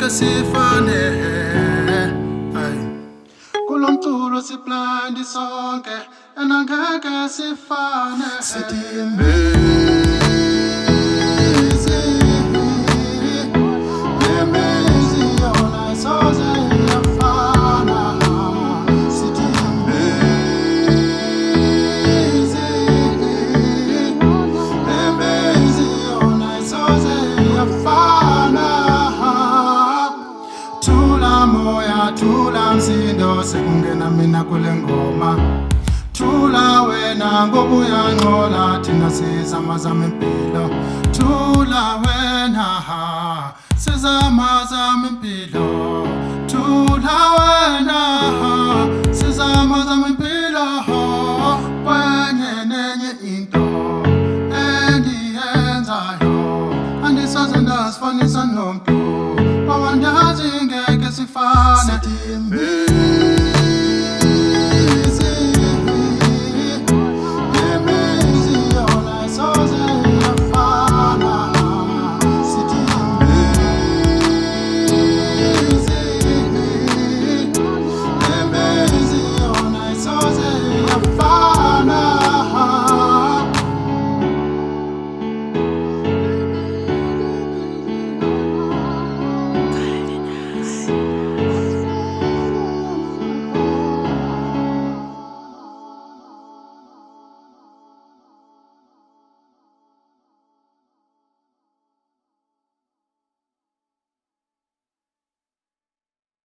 ngeke sifane kulomculo siblandi sonke ngeke sifane Thula msindo sekungena mina kule ngoma Thula wena ngoba uyanqola thina sizamazama impilo Thula wena sizamazama impilo Thula wena sizamazama impilo kwenye nenye into endiyenzayo andisoze ndasifanisa nomuntu wawandazi ngeke sifane